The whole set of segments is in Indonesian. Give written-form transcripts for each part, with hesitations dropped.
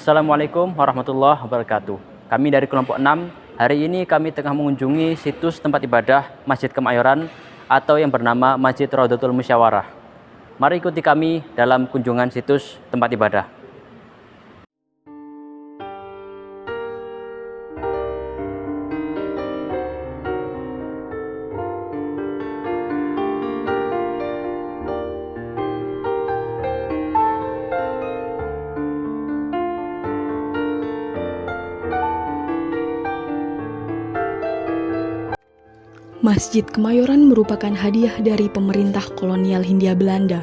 Assalamualaikum warahmatullahi wabarakatuh. Kami dari kelompok 6, hari ini kami tengah mengunjungi situs tempat ibadah Masjid Kemayoran atau yang bernama Masjid Raudhatul Musyawarah. Mari ikuti kami dalam kunjungan situs tempat ibadah. Masjid Kemayoran merupakan hadiah dari pemerintah kolonial Hindia Belanda.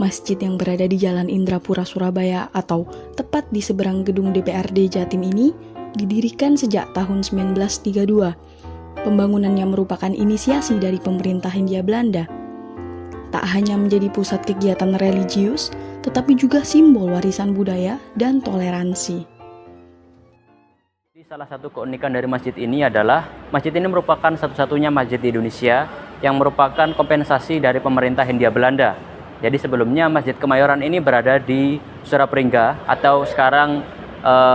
Masjid yang berada di Jalan Indrapura, Surabaya atau tepat di seberang gedung DPRD Jatim ini didirikan sejak tahun 1932. Pembangunannya merupakan inisiasi dari pemerintah Hindia Belanda. Tak hanya menjadi pusat kegiatan religius, tetapi juga simbol warisan budaya dan toleransi. Salah satu keunikan dari masjid ini adalah masjid ini merupakan satu-satunya masjid di Indonesia yang merupakan kompensasi dari pemerintah Hindia Belanda. Jadi sebelumnya Masjid Kemayoran ini berada di Surapringga atau sekarang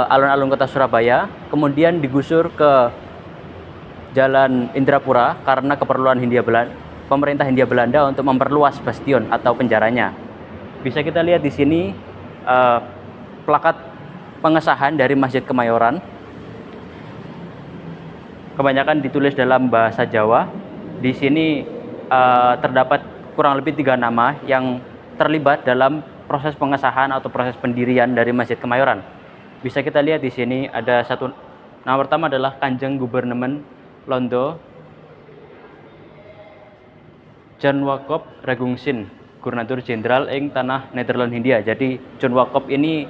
alun-alun kota Surabaya, kemudian digusur ke Jalan Indrapura karena keperluan pemerintah Hindia Belanda untuk memperluas bastion atau penjaranya. Bisa kita lihat di sini plakat pengesahan dari Masjid Kemayoran. Kebanyakan ditulis dalam bahasa Jawa. Di sini terdapat kurang lebih 3 nama yang terlibat dalam proses pengesahan atau proses pendirian dari Masjid Kemayoran. Bisa kita lihat di sini ada satu nama pertama adalah Kanjeng Gubernemen Londo Jan Wakop Regungsin, Gubernur Jenderal ing tanah Nederland Hindia. Jadi John Wakop ini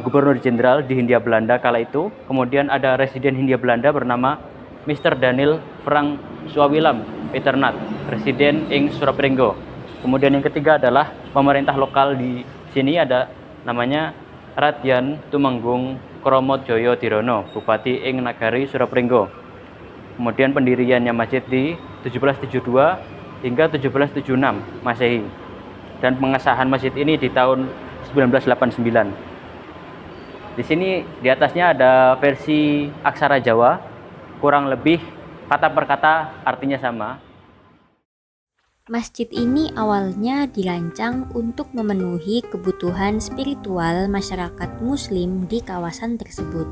Gubernur Jenderal di Hindia Belanda kala itu. Kemudian ada Residen Hindia Belanda bernama Mr. Daniel Frank Swawilam Peternat, Residen ing Surapringgo. Kemudian yang ketiga adalah pemerintah lokal di sini, ada namanya Radyan Tumenggung Kromo Joyo Dirono, Bupati ing Nagari Surapringgo. Kemudian pendiriannya masjid di 1772 hingga 1776 Masehi. Dan pengesahan masjid ini di tahun 1989. Di sini di atasnya ada versi aksara Jawa, kurang lebih kata per kata artinya sama. Masjid ini awalnya dirancang untuk memenuhi kebutuhan spiritual masyarakat Muslim di kawasan tersebut.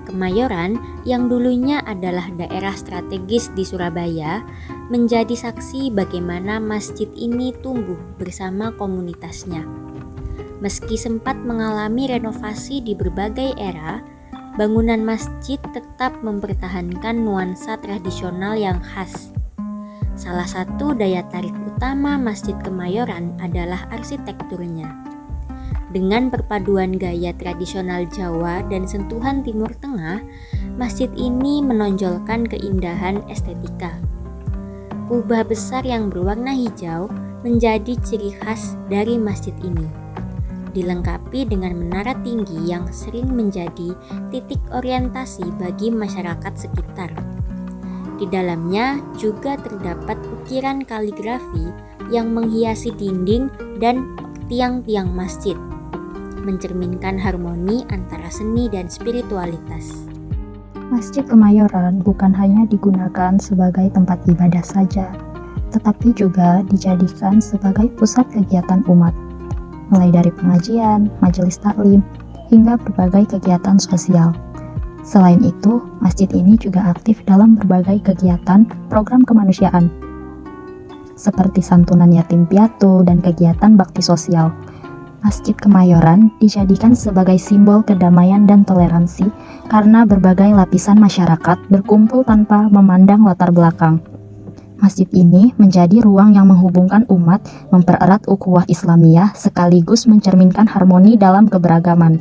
Kemayoran, yang dulunya adalah daerah strategis di Surabaya, menjadi saksi bagaimana masjid ini tumbuh bersama komunitasnya. Meski sempat mengalami renovasi di berbagai era, bangunan masjid tetap mempertahankan nuansa tradisional yang khas. Salah satu daya tarik utama Masjid Kemayoran adalah arsitekturnya. Dengan perpaduan gaya tradisional Jawa dan sentuhan Timur Tengah, masjid ini menonjolkan keindahan estetika. Kubah besar yang berwarna hijau menjadi ciri khas dari masjid ini, dilengkapi dengan menara tinggi yang sering menjadi titik orientasi bagi masyarakat sekitar. Di dalamnya juga terdapat ukiran kaligrafi yang menghiasi dinding dan tiang-tiang masjid, mencerminkan harmoni antara seni dan spiritualitas. Masjid Kemayoran bukan hanya digunakan sebagai tempat ibadah saja, tetapi juga dijadikan sebagai pusat kegiatan umat, mulai dari pengajian, majelis taklim, hingga berbagai kegiatan sosial. Selain itu, masjid ini juga aktif dalam berbagai kegiatan program kemanusiaan, seperti santunan yatim piatu dan kegiatan bakti sosial. Masjid Kemayoran dijadikan sebagai simbol kedamaian dan toleransi karena berbagai lapisan masyarakat berkumpul tanpa memandang latar belakang. Masjid ini menjadi ruang yang menghubungkan umat, mempererat ukhuwah Islamiyah sekaligus mencerminkan harmoni dalam keberagaman.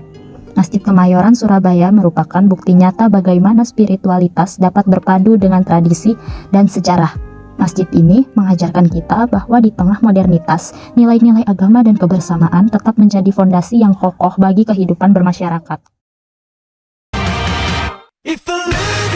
Masjid Kemayoran Surabaya merupakan bukti nyata bagaimana spiritualitas dapat berpadu dengan tradisi dan sejarah. Masjid ini mengajarkan kita bahwa di tengah modernitas, nilai-nilai agama dan kebersamaan tetap menjadi fondasi yang kokoh bagi kehidupan bermasyarakat. If I